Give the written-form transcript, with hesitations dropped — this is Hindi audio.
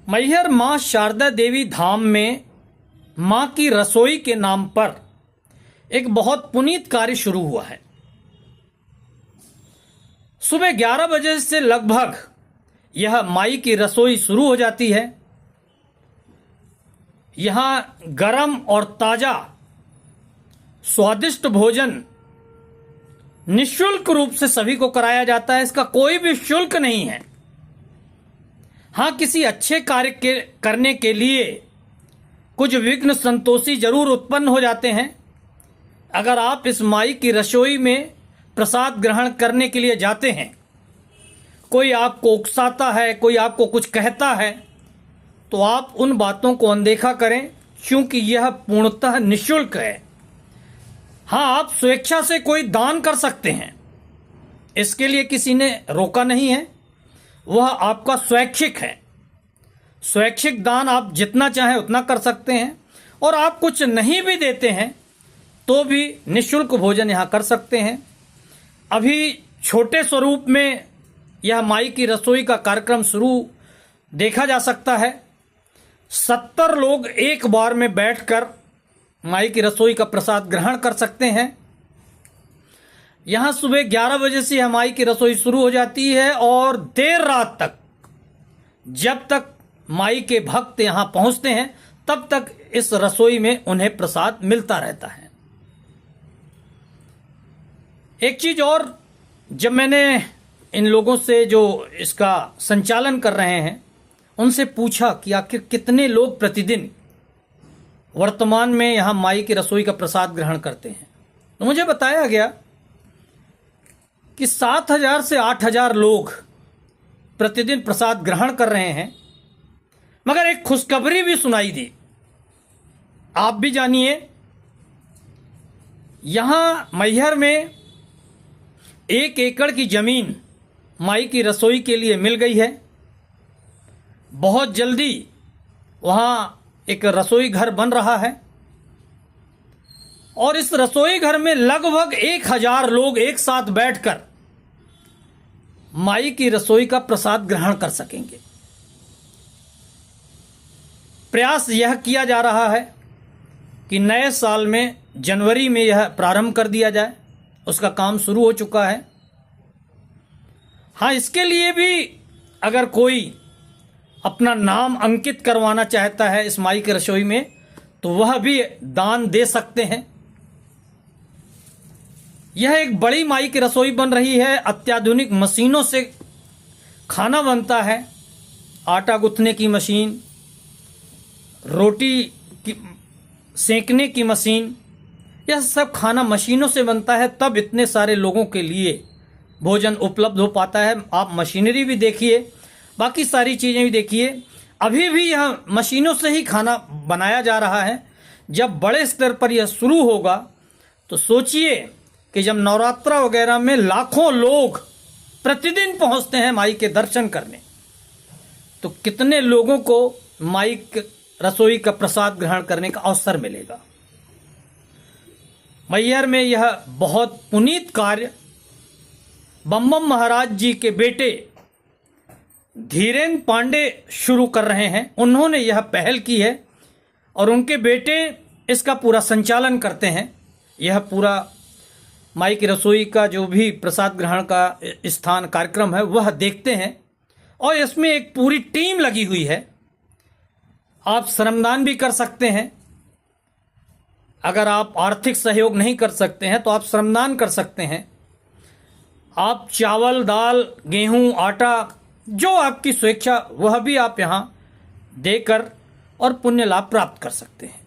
मैहर मां शारदा देवी धाम में मां की रसोई के नाम पर एक बहुत पुनीत कार्य शुरू हुआ है। सुबह 11 बजे से लगभग यह माई की रसोई शुरू हो जाती है। यहां गरम और ताजा स्वादिष्ट भोजन निःशुल्क रूप से सभी को कराया जाता है। इसका कोई भी शुल्क नहीं है। हाँ, किसी अच्छे कार्य करने के लिए कुछ विघ्न संतोषी जरूर उत्पन्न हो जाते हैं। अगर आप इस माई की रसोई में प्रसाद ग्रहण करने के लिए जाते हैं, कोई आपको उकसाता है, कोई आपको कुछ कहता है, तो आप उन बातों को अनदेखा करें, क्योंकि यह पूर्णतः निःशुल्क है। हाँ, आप स्वेच्छा से कोई दान कर सकते हैं, इसके लिए किसी ने रोका नहीं है। वह आपका स्वैच्छिक है। स्वैच्छिक दान आप जितना चाहें उतना कर सकते हैं, और आप कुछ नहीं भी देते हैं तो भी निःशुल्क भोजन यहाँ कर सकते हैं। अभी छोटे स्वरूप में यह माई की रसोई का कार्यक्रम शुरू देखा जा सकता है। 70 लोग एक बार में बैठकर माई की रसोई का प्रसाद ग्रहण कर सकते हैं। यहाँ सुबह 11 बजे से यह माई की रसोई शुरू हो जाती है और देर रात तक, जब तक माई के भक्त यहाँ पहुँचते हैं, तब तक इस रसोई में उन्हें प्रसाद मिलता रहता है। एक चीज और, जब मैंने इन लोगों से जो इसका संचालन कर रहे हैं उनसे पूछा कि आखिर कितने लोग प्रतिदिन वर्तमान में यहाँ माई की रसोई का प्रसाद ग्रहण करते हैं, तो मुझे बताया गया कि 7,000 से 8,000 लोग प्रतिदिन प्रसाद ग्रहण कर रहे हैं। मगर एक खुशखबरी भी सुनाई दी, आप भी जानिए। यहाँ मैहर में 1 एकड़ की जमीन माई की रसोई के लिए मिल गई है। बहुत जल्दी वहाँ एक रसोई घर बन रहा है और इस रसोई घर में लगभग 1,000 लोग एक साथ बैठकर माई की रसोई का प्रसाद ग्रहण कर सकेंगे। प्रयास यह किया जा रहा है कि नए साल में जनवरी में यह प्रारंभ कर दिया जाए। उसका काम शुरू हो चुका है। हाँ, इसके लिए भी अगर कोई अपना नाम अंकित करवाना चाहता है इस माई की रसोई में, तो वह भी दान दे सकते हैं। यह एक बड़ी माई की रसोई बन रही है। अत्याधुनिक मशीनों से खाना बनता है। आटा गूंथने की मशीन, रोटी की सेंकने की मशीन, यह सब खाना मशीनों से बनता है। तब इतने सारे लोगों के लिए भोजन उपलब्ध हो पाता है। आप मशीनरी भी देखिए, बाकी सारी चीज़ें भी देखिए। अभी भी यह मशीनों से ही खाना बनाया जा रहा है। जब बड़े स्तर पर यह शुरू होगा तो सोचिए कि जब नवरात्रा वगैरह में लाखों लोग प्रतिदिन पहुंचते हैं माई के दर्शन करने, तो कितने लोगों को माई की रसोई का प्रसाद ग्रहण करने का अवसर मिलेगा। मैहर में यह बहुत पुनीत कार्य बम बम महाराज जी के बेटे धीरेन्द्र पांडे शुरू कर रहे हैं। उन्होंने यह पहल की है और उनके बेटे इसका पूरा संचालन करते हैं। यह पूरा माई की रसोई का जो भी प्रसाद ग्रहण का स्थान कार्यक्रम है वह देखते हैं, और इसमें एक पूरी टीम लगी हुई है। आप श्रमदान भी कर सकते हैं। अगर आप आर्थिक सहयोग नहीं कर सकते हैं तो आप श्रमदान कर सकते हैं। आप चावल, दाल, गेहूं, आटा, जो आपकी स्वेच्छा वह भी आप यहाँ देकर और पुण्य लाभ प्राप्त कर सकते हैं।